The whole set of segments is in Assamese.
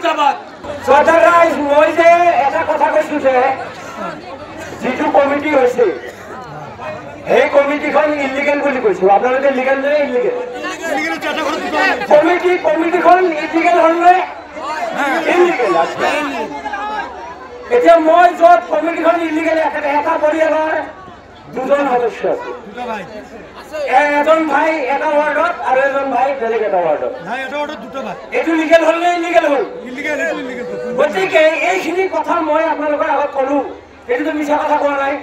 জিন্দাবাদ সরদার রাইজ মই যে এটা কথা কৈছো যে যিটো কমিটি হৈছে এই কমিটিখন ইলিগেল বুলি কৈছো আপোনালোকে লিগেল নে ইলিগেল কমিটিখন ইলিগেল হলে ইলিগেল এতিয়া মই য'ত কমিটিখন ইলিগেল এটা পৰিয়ালৰ দুজন সদস্য আছে এজন ভাই এটা ওয়ার্ডত আর এজন ভাই বেলেগ এটা ওয়ার্ডত এইটো লিগেল হল নে ইলিগেল হল গতিকে এইখিনি কথা মই আপোনালোকৰ আগত কলো এইটো মিছা কথা কোৱা নাই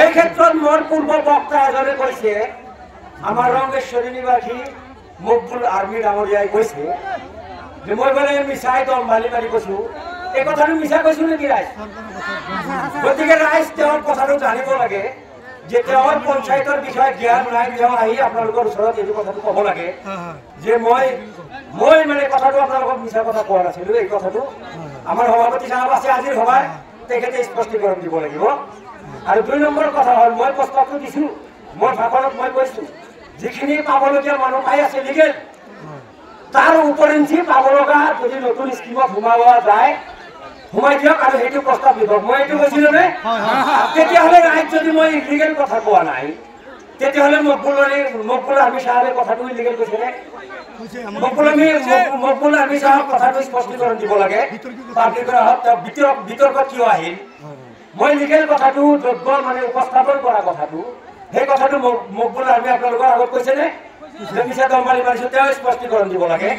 এই ক্ষেত্ৰত মোৰ পূৰ্ব বক্তা এজনে কৈছে আমাৰ ৰংগেশ্বৰী নিবাসী মকবুল আৰ্মি ডাঙৰীয়াই কৈছে যে মই বোলে মিছাই দম বালি মাৰি কৈছো এই কথাটো মিছা কৈছো নেকি ৰাইজ গতিকে ৰাইজ তেওঁৰ কথাটো জানিব লাগে যে তেওঁৰ পঞ্চায়তৰ বিষয়ে জ্ঞান নাই তেওঁ আহি আপোনালোকৰ ওচৰত এইটো কথাটো ক'ব লাগে যে মই মানে কথাটো আপোনালোকক মিছা কথা কোৱা নাছিলো এই কথাটো আমাৰ সভাপতি সাহেব আছে আজিৰ সভাত তেখেতে স্পষ্টীকৰণ দিব লাগিব আৰু ২ নম্বৰ কথা হ'ল মই প্ৰস্তাৱটো দিছো মোৰ ভাষণত মই কৈছো যিখিনি পাবলগীয়া মানুহ পাই আছে লিগেল তাৰ উপৰিঞ্চি পাব লগা যদি নতুন স্কিমত সোমাব যায় সোমাই দিয়ক আৰু সেইটো প্ৰস্তাৱ দিব মই এইটো কৈছিলো নে তেতিয়াহ'লে ৰাইজ যদি মই ইলিগেল কথা কোৱা নাই তেতিয়াহ'লে মকবুল আৰ্মি সাহেবে কথাটো ইলিগেল কৈছে নে মকবুল আৰ্মি সাহেব কথাটো স্পষ্টীকৰণ দিব লাগে পাব্লিকৰ বিতৰ্ক কিয় আহিল মই লিগেল কথাটো যোগ্য মানে উপস্থাপন কৰা কথাটো সেই কথাটো মকবুল আৰ্মি আপোনালোকৰ আগত কৈছে নে মিছা দম্বালি মাৰিছো তেওঁ স্পষ্টীকৰণ দিব লাগে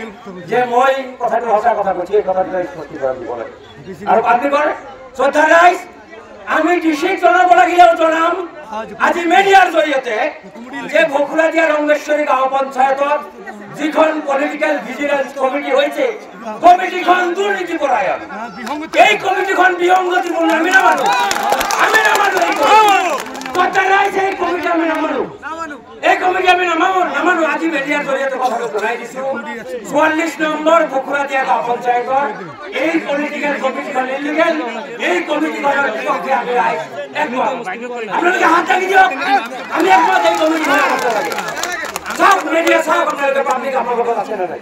যে মই কথাটো সঁচা কথা কৈছো এই কথাটো স্পষ্টীকৰণ দিব লাগে আৰু পাব্লিকৰ শ্ৰদ্ধা ৰাইজ আমি ডিচিক জনাব লাগিলেও জনাম আজি মিডিয়াৰ জৰিয়তে যে ভকুৰাদিয়া ৰংগেশ্বৰী গাঁও পঞ্চায়তত যিখন পলিটিকেল ভিজিলেন্স কমিটি হৈছে কমিটিখন দুৰ্নীতিপৰায়ণ এই কমিটিখন বিসংগতিপূৰ্ণ আমি নামানো এই কমিটি আমি নামানো এই কমিটি আমি নামানো আজি মিডিয়াৰ জৰিয়তে কথাটো জনাই দিছো ৪৪ নম্বৰ ভকুৰাদিয়া গাঁও পঞ্চায়তৰ এই পলিটিকেল কমিটিখন ইলিগেল এই কমিটিখনৰ বিপক্ষে আমি ৰাইজ একমত আপোনালোকে হাত দাঙি দিয়ক আমি একমত এই কমিটিখনৰ কথা লাগে সব মিডিয়া সব আপোনালোকে পাব্লিক আমাৰ লগত আছে নে নাই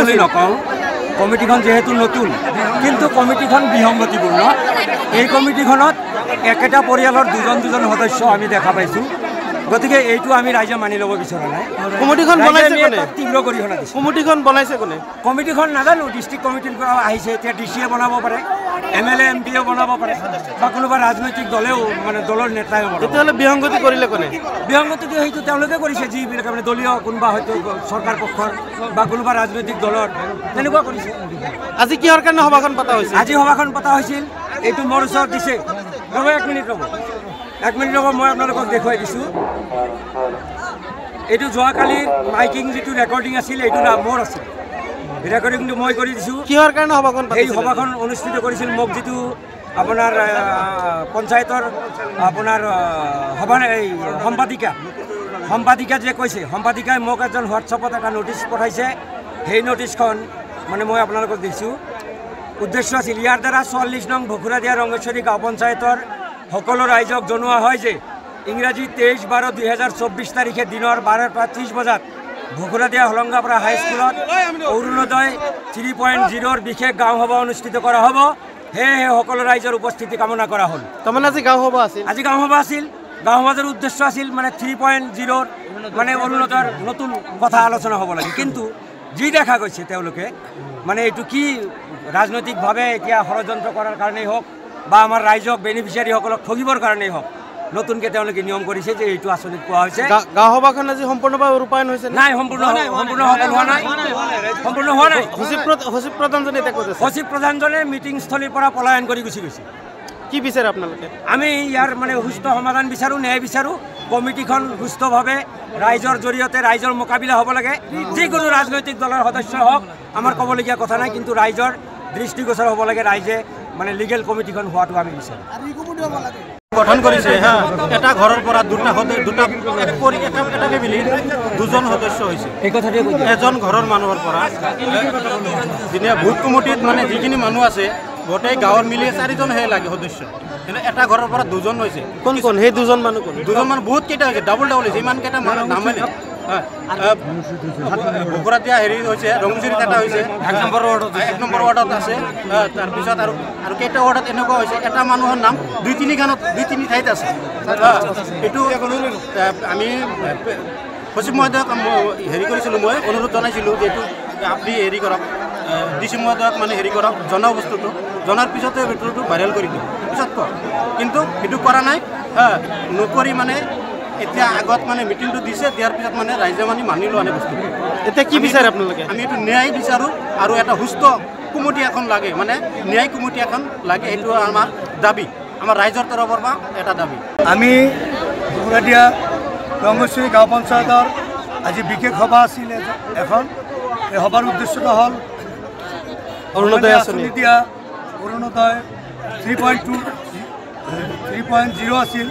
বুলি নকওঁ কমিটিখন যেহেতু নতুন কিন্তু কমিটিখন বিসংগতিপূৰ্ণ এই কমিটিখনত একেটা পৰিয়ালৰ দুজন সদস্য আমি দেখা পাইছোঁ গতিকে এইটো আমি ৰাইজে মানি ল'ব বিচৰা নাই কমিটিখন বনাইছে কোনে তীব্ৰ গৰিহণা দিছে কমিটিখন বনাইছে কোনে কমিটিখন নাজানো ডিষ্ট্ৰিক্ট কমিটিৰ পৰা আহিছে এতিয়া ডিচিয়ে বনাব পাৰে MLA MP বনাব পাৰে বা কোনোবা ৰাজনৈতিক দলেও মানে দলৰ নেতাই বনাব তেতিয়াহ'লে বিসংগতি কৰিলে কোনে বিসংগতিটো সেইটো তেওঁলোকে কৰিছে যিবিলাক মানে দলীয় কোনোবা হয়তো চৰকাৰ পক্ষৰ বা কোনোবা ৰাজনৈতিক দলৰ তেনেকুৱা কৰিছে আজি কিহৰ কাৰণে সভাখন পতা হৈছে আজি সভাখন পতা হৈছিল এইটো মোৰ ওচৰত দিছে ৰ'ব 1 মিনিট ৰ'ব মই আপোনালোকক দেখুৱাই দিছোঁ এইটো যোৱাকালি মাইকিং যিটো ৰেকৰ্ডিং আছিল এইটো মোৰ আছিল ৰেকৰ্ডিংটো মই কৰি দিছোঁ কিহৰ কাৰণে সভাখন এই সভাখন অনুষ্ঠিত কৰিছিল মোক যিটো আপোনাৰ পঞ্চায়তৰ আপোনাৰ এই সম্পাদিকা যে কৈছে সম্পাদিকাই মোক এজন হোৱাটছআপত এটা নটিচ পঠাইছে সেই নটিচখন মানে মই আপোনালোকক দিছোঁ উদ্দেশ্য আছিল ইয়াৰ দ্বাৰা ৪৪ নং ভকুৰাদিয়া ৰংগেশ্বৰী গাঁও পঞ্চায়তৰ সকলো ৰাইজক জনোৱা হয় যে ইংৰাজী 23/12/2024 তাৰিখে দিনৰ 12:30 বজাত ভকুৰাদিয়া হলংগাপাৰা হাইস্কুলত অৰুণোদয় 3.0 বিশেষ গাঁও সভা অনুষ্ঠিত কৰা হ'ব সেয়েহে সকলো ৰাইজৰ উপস্থিতি কামনা কৰা হ'ল তাৰমানে আজি গাঁও সভা আছিল গাঁও সভাৰ উদ্দেশ্য আছিল মানে 3.0 মানে অৰুণোদয়ৰ নতুন কথা আলোচনা হ'ব লাগে কিন্তু যি দেখা গৈছে তেওঁলোকে মানে এইটো কি ৰাজনৈতিকভাৱে এতিয়া ষড়যন্ত্ৰ কৰাৰ কাৰণেই হওক বা আমাৰ ৰাইজক বেনিফিচিয়াৰীসকলক ঠগিবৰ কাৰণেই হওক নতুনকৈ তেওঁলোকে নিয়ম কৰিছে যে এইটো আঁচনিত কোৱা হৈছে গাঁও সভাখন আজি সম্পূৰ্ণভাৱে ৰূপায়ণ হৈছে নাই সম্পূৰ্ণ হোৱা নাই সচিব প্ৰধানজনে মিটিংস্থলীৰ পৰা পলায়ন কৰি গুচি গৈছে কি বিচাৰে আপোনালোকে আমি ইয়াৰ মানে সুস্থ সমাধান বিচাৰোঁ ন্যায় বিচাৰোঁ কমিটিখন সুস্থভাৱে ৰাইজৰ জৰিয়তে ৰাইজৰ মোকাবিলা হ'ব লাগে যিকোনো ৰাজনৈতিক দলৰ সদস্য হওক আমাৰ ক'বলগীয়া কথা নাই কিন্তু ৰাইজৰ দৃষ্টিগোচৰ হ'ব লাগে ৰাইজে মানে লিগেল কমিটিখন হোৱাটো আমি বিচাৰোঁ। গঠন কৰিছে হা, এটা ঘৰৰ পৰা দুটা ফেমিলি 2জন সদস্য হৈছে। এই কথাটোৱে কৈছোঁ, এজন ঘৰৰ মানুহৰ পৰা যেনে ভোট কমিটিত মানে যিখিনি মানুহ আছে গোটেই গাঁৱৰ মিলি 4জনহে লাগে সদস্য, কিন্তু এটা ঘৰৰ পৰা 2জন হৈছে। কোন কোন সেই 2জন মানুহ কোন? 2জন মানুহ বহুত কেইটা হৈছে, ডাবল হৈছে, ইমানকেইটা মানুহ নামে বকুৰাতিয়া হেৰি হৈছে, ৰঙচুৰিত এটা হৈছে, 1 নম্বৰ ৱাৰ্ডত আছে। তাৰপিছত আৰু কেইটা ৱাৰ্ডত এনেকুৱা হৈছে এটা মানুহৰ নাম 2-3 ঠাইত আছে। এইটো আমি সচিব মহোদয়ক হেৰি কৰিছিলোঁ, মই অনুৰোধ জনাইছিলোঁ যে এইটো আপুনি হেৰি কৰক, ডিচি মহোদয়ক মানে হেৰি কৰক, জনাও বস্তুটো, জনাৰ পিছতে বস্তুটো ভাইৰেল কৰি দিওঁ পিছত কওক, কিন্তু সেইটো কৰা নাই নকৰি মানে এতিয়া আগত মানে মিটিংটো দিছে, দিয়াৰ পিছত মানে ৰাইজে মানে মানি লোৱা নাই বস্তুটো। এতিয়া কি বিচাৰে আপোনালোকে? আমি এইটো ন্যায় বিচাৰোঁ আৰু এটা সুস্থ কমিটি এখন লাগে, মানে ন্যায় কমিটি এখন লাগে, এইটো আমাৰ দাবী, আমাৰ ৰাইজৰ তৰফৰ পৰা এটা দাবী। আমি বকুৰাতিয়া ৰঙচুৰি গাঁও পঞ্চায়তৰ আজি বিশেষ সভা আছিল এখন। এই সভাৰ উদ্দেশ্যটো হ'ল অৰুণোদয় আঁচনি দিয়া অৰুণোদয় 3.0 আছিল।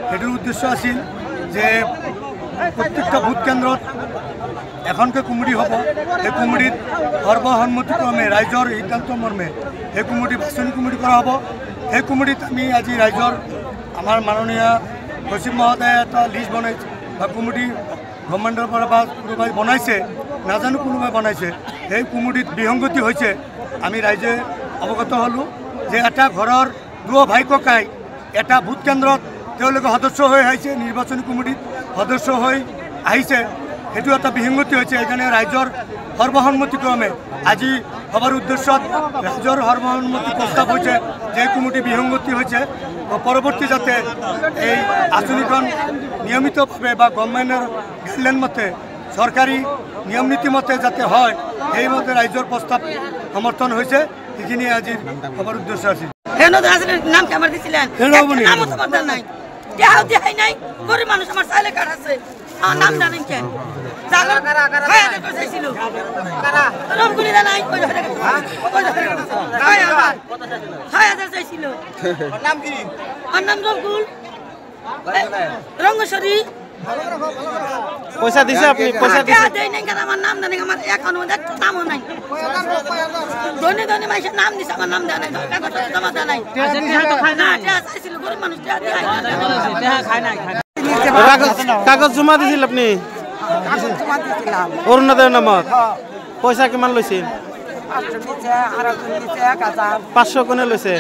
সেইটোৰ উদ্দেশ্য আছিল যে প্ৰত্যেকটা ভোট কেন্দ্ৰত এখনকৈ কুমুৰি হ'ব, সেই কুমুৰিত সৰ্বসন্মতিক্ৰমে ৰাইজৰ সিদ্ধান্ত মৰ্মে সেই কুমুৰি বাছনি কুমুৰি কৰা হ'ব। সেই কুমুৰিত আমি আজি ৰাইজৰ আমাৰ মাননীয় সচিব মহোদয়ে এটা লিষ্ট বনাইছে বা কুমুৰি গভৰ্ণমেণ্টৰ পৰা বা কোনোবাই বনাইছে, নাজানো কোনোবাই বনাইছে, সেই কুমুৰিত বিসংগতি হৈছে। আমি ৰাইজে অৱগত হ'লোঁ যে এটা ঘৰৰ 2 ভাই ককাই এটা ভোট কেন্দ্ৰত তেওঁলোকে সদস্য হৈ আহিছে, নিৰ্বাচনী কমিটিত সদস্য হৈ আহিছে, সেইটো এটা বিসংগতি হৈছে। সেইকাৰণে ৰাইজৰ সৰ্বসন্মতিক্ৰমে আজি সভাৰ উদ্দেশ্যত ৰাইজৰ সৰ্বসন্মতি প্ৰস্তাৱ হৈছে যে কমিটি বিসংগতি হৈছে, পৰৱৰ্তী যাতে এই আঁচনিখন নিয়মিতভাৱে বা গভৰ্ণমেণ্টৰ গাইডলাইন মতে চৰকাৰী নিয়ম নীতি মতে যাতে হয়, সেইমতে ৰাইজৰ প্ৰস্তাৱ সমৰ্থন হৈছে। সেইখিনি আজিৰ সভাৰ উদ্দেশ্য আছিল। নাম কেমন দিছিলেন? নামও তো বদল নাই, দেখাই নাই, গরিব মানুষ আমার চাইলে কার আছে, আমার নাম জানেন কেন? রঙ্গেশ্বরী পয়সা দিছে আপনি? পয়সা দিছে? দেয় নাই কেন? আমার নাম জানেন, আমার এখনো একটা নামও নাই। ধনী ধনী মানুষের নাম দিছে, আমার নাম দেয় নাই, কাগজ জমা দেয় নাই। চাইছিল গরিব মানুষ কাগজ জমা দিছিল আপনি অৰুণোদয়ৰ নামত? পইচা কিমান লৈছিল? 500 কোনে লৈছে?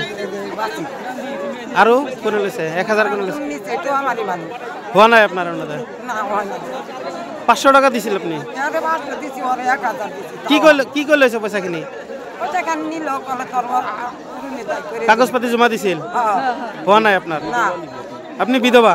আৰু কোনে লৈছে? 1000 কোনে লৈছে? হোৱা নাই আপোনাৰ অৰুণোদয়? 500 টকা দিছিল আপুনি? কি কৰি লৈছে পইচাখিনি? কাগজ পাতি জমা দিছিল? হোৱা নাই আপোনাৰ? আপনি বিধবা?